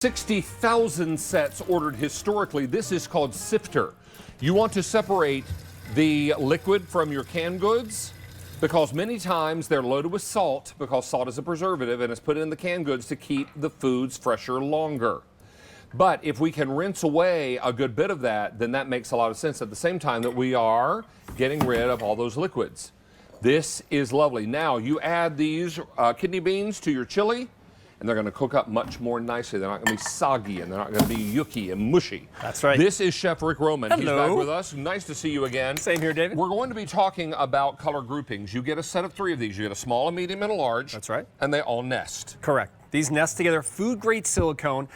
60,000 sets ordered historically. This is called SIFTR. You want to separate the liquid from your canned goods because many times they're loaded with salt because salt is a preservative and it's put in the canned goods to keep the foods fresher longer. But if we can rinse away a good bit of that, then that makes a lot of sense at the same time that we are getting rid of all those liquids. This is lovely. Now you add these kidney beans to your chili, and they're going to cook up much more nicely. They're not going to be soggy, and they're not going to be yucky and mushy. That's right. This is Chef Rick Roman. Hello. He's back with us. Nice to see you again. Same here, David. We're going to be talking about color groupings. You get a set of 3 of these. You get a small, a medium, and a large. That's right. And they all nest. Correct. These nest together, food-grade silicone.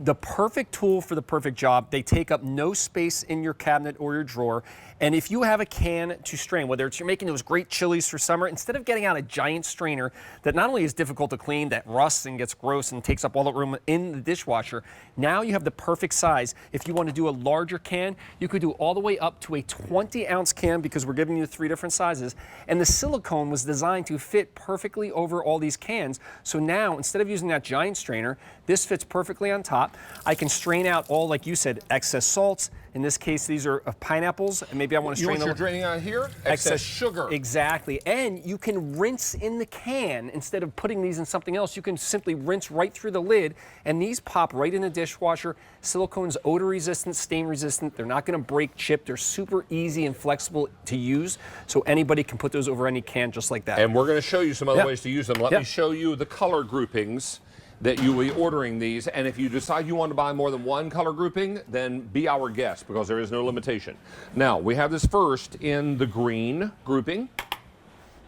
The perfect tool for the perfect job. They take up no space in your cabinet or your drawer. And if you have a can to strain, whether it's you're making those great chilies for summer, instead of getting out a giant strainer that not only is difficult to clean, that rusts and gets gross and takes up all the room in the dishwasher, now you have the perfect size. If you want to do a larger can, you could do all the way up to a 20-ounce can because we're giving you 3 different sizes. And the silicone was designed to fit perfectly over all these cans. So now, instead of using that giant strainer, this fits perfectly on top. I can strain out all, like you said, excess salts. In this case, these are pineapples, and maybe I want to strain you're draining out here? Excess sugar. Exactly. And you can rinse in the can instead of putting these in something else. You can simply rinse right through the lid, and these pop right in the dishwasher. Silicone's odor resistant, stain resistant. They're not going to break, chip. They're super easy and flexible to use, so anybody can put those over any can just like that. And we're going to show you some other ways to use them. Let me show you the color groupings that you will be ordering these, and if you decide you want to buy more than one color grouping, then be our guest because there is no limitation. Now, we have this first in the green grouping,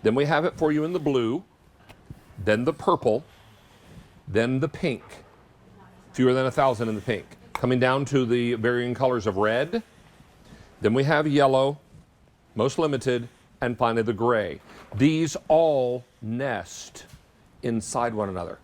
then we have it for you in the blue, then the purple, then the pink, fewer than 1,000 in the pink, coming down to the varying colors of red, then we have yellow, most limited, and finally the gray. These all nest inside one another.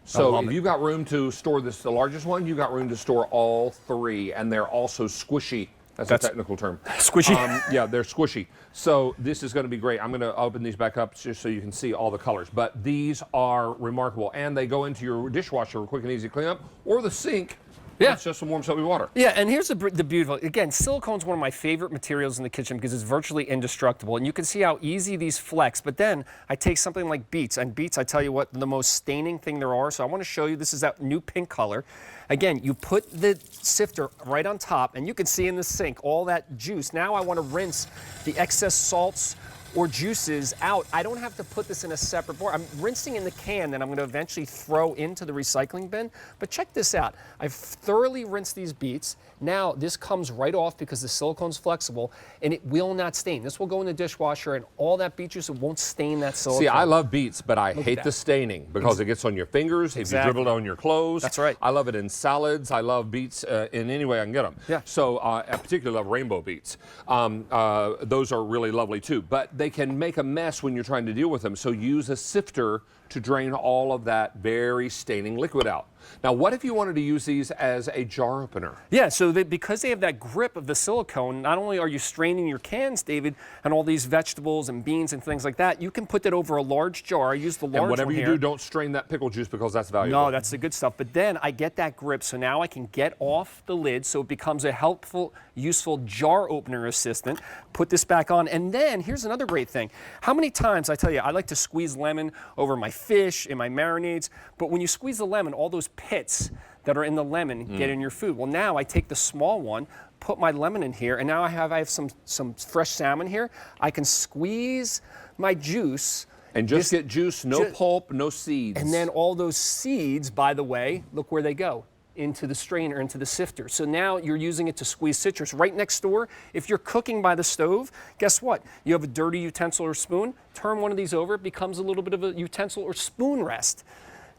So if you've got room to store this, the largest one, you've got room to store all 3, and they're also squishy. That's a technical term. Squishy? Yeah, they're squishy. So this is going to be great. I'm going to open these back up just so you can see all the colors. But these are remarkable, and they go into your dishwasher for quick and easy cleanup, or the sink. Yeah. It's just some warm soapy water. Yeah, and here's the beautiful, again, silicone's one of my favorite materials in the kitchen because it's virtually indestructible. And you can see how easy these flex. But then I take something like beets. And beets, I tell you what, the most staining thing there are. So I want to show you, this is that new pink color. Again, you put the sifter right on top, and you can see in the sink all that juice. Now I want to rinse the excess salts or juices out. I don't have to put this in a separate board. I'm rinsing in the can that I'm going to eventually throw into the recycling bin. But check this out. I've thoroughly rinsed these beets. Now this comes right off because the silicone's flexible, and it will not stain. This will go in the dishwasher, and all that beet juice, it won't stain that silicone. See, I love beets, but I hate the staining because it gets on your fingers. If you dribble it on your clothes. That's right. I love it in salads. I love beets in any way I can get them. Yeah. So I particularly love rainbow beets. Those are really lovely too. But they can make a mess when you're trying to deal with them. So use a sifter to drain all of that very staining liquid out. Now, what if you wanted to use these as a jar opener? Yeah, so because they have that grip of the silicone, not only are you straining your cans, David, and all these vegetables and beans and things like that, you can put that over a large jar. I use the large one and whatever you here. do, don't strain that pickle juice because that's valuable. No, that's the good stuff. But then I get that grip, so now I can get off the lid, so it becomes a helpful, useful jar opener assistant. Put this back on, and then here's another great thing. How many times, I tell you, I like to squeeze lemon over my fish, in my marinades, but when you squeeze the lemon, all those pits that are in the lemon get in your food. Well, now I take the small one, put my lemon in here, and now I have some fresh salmon here. I can squeeze my juice. And just get juice, no pulp, no seeds. And then all those seeds, by the way, look where they go. Into the strainer, into the sifter. So now you're using it to squeeze citrus. Right next door, if you're cooking by the stove, guess what? You have a dirty utensil or spoon, turn one of these over, it becomes a little bit of a utensil or spoon rest.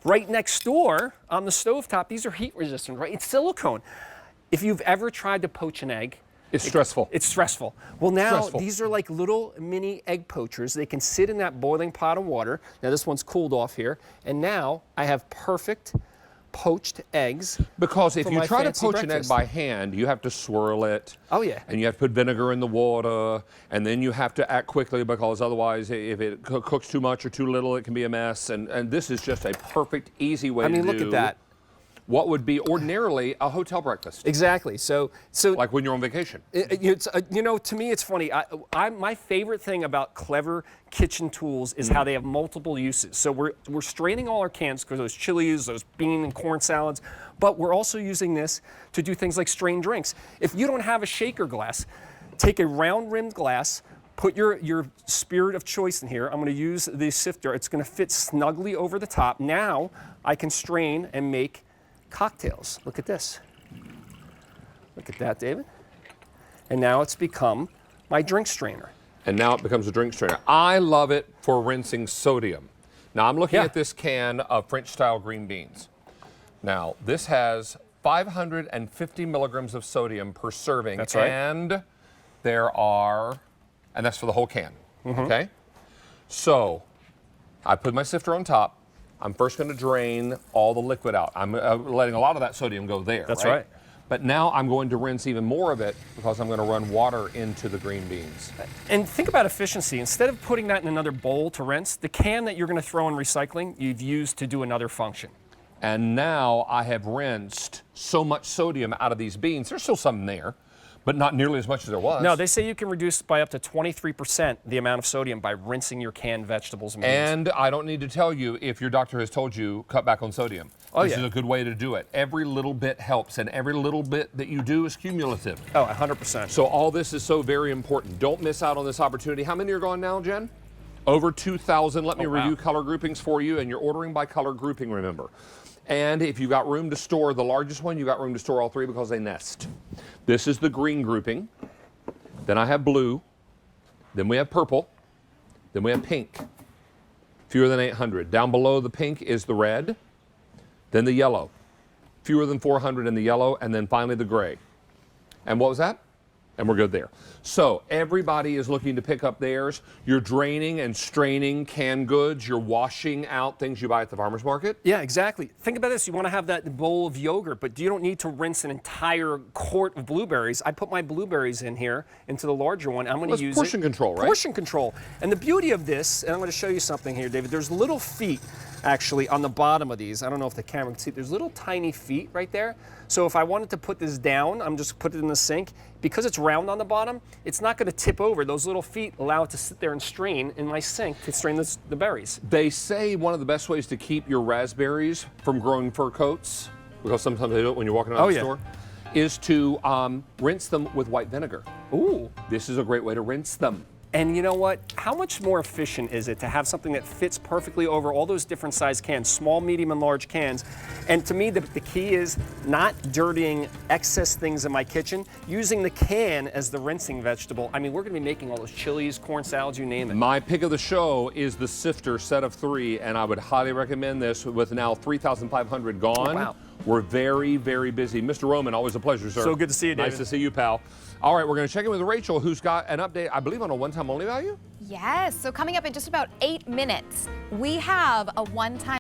Right next door, on the stovetop, these are heat resistant, right? It's silicone. If you've ever tried to poach an egg, it's stressful. It's stressful. Well, now these are like little mini egg poachers. They can sit in that boiling pot of water. Now this one's cooled off here. And now I have perfect poached eggs. Because if you try to poach an egg by hand, you have to swirl it. Oh, yeah. And you have to put vinegar in the water, and then you have to act quickly because otherwise, if it cooks too much or too little, it can be a mess. And this is just a perfect, easy way to do. I mean, look at that. what would be ordinarily a hotel breakfast. Exactly. So Like when you're on vacation. you know, to me, it's funny. My favorite thing about clever kitchen tools is how they have multiple uses. So we're straining all our cans because those chilies, those bean and corn salads, but we're also using this to do things like strain drinks. If you don't have a shaker glass, take a round rimmed glass, put your spirit of choice in here. I'm going to use the SIFTR. It's going to fit snugly over the top. Now I can strain and make cocktails. Look at this. Look at that, David. And now it's become my drink strainer. And now it becomes a drink strainer. I love it for rinsing sodium. Now I'm looking at this can of French-style green beans. Now this has 550 milligrams of sodium per serving. That's right. And there are, and that's for the whole can, okay? So I put my sifter on top. I'm first going to drain all the liquid out. I'm letting a lot of that sodium go there. That's right. But now I'm going to rinse even more of it because I'm going to run water into the green beans. And think about efficiency. Instead of putting that in another bowl to rinse, the can that you're going to throw in recycling, you've used to do another function. And now I have rinsed so much sodium out of these beans. There's still some there, but not nearly as much as there was. No, they say you can reduce by up to 23% the amount of sodium by rinsing your canned vegetables and beans. And I don't need to tell you if your doctor has told you cut back on sodium. This is a good way to do it. Every little bit helps, and every little bit that you do is cumulative. Oh, 100%. So all this is so very important. Don't miss out on this opportunity. How many are gone now, Jen? Over 2,000. Let me review color groupings for you, and you're ordering by color grouping, remember. And if you got room to store the largest one, you got room to store all three because they nest. This is the green grouping. Then I have blue. Then we have purple. Then we have pink. Fewer than 800. Down below the pink is the red. Then the yellow. Fewer than 400 in the yellow. And then finally the gray. And what was that? And we're good there. So everybody is looking to pick up theirs. You're draining and straining canned goods. You're washing out things you buy at the farmer's market. Yeah, exactly. Think about this. You want to have that bowl of yogurt, but you don't need to rinse an entire quart of blueberries. I put my blueberries in here into the larger one. I'm going to use portion control, right? Portion control. And the beauty of this, and I'm going to show you something here, David. There's little feet actually on the bottom of these. I don't know if the camera can see. There's little tiny feet right there. So if I wanted to put this down, I'm just put it in the sink. Because it's round on the bottom, it's not going to tip over. Those little feet allow it to sit there and strain in my sink to strain the berries. They say one of the best ways to keep your raspberries from growing fur coats, because sometimes they do it when you're walking around the store, is to rinse them with white vinegar. Ooh. This is a great way to rinse them. And you know what? How much more efficient is it to have something that fits perfectly over all those different size cans, small, medium, and large cans? And to me, the key is not dirtying excess things in my kitchen, using the can as the rinsing vegetable. I mean, we're going to be making all those chilies, corn salads, you name it. My pick of the show is the SIFTR set of 3, and I would highly recommend this with now 3,500 gone. Oh, wow. We're very, very busy. Mr. Roman, always a pleasure, sir. So good to see you, David. Nice to see you, pal. All right, we're going to check in with Rachel, who's got an update, I believe, on a one-time only value? Yes, so coming up in just about 8 minutes, we have a one-time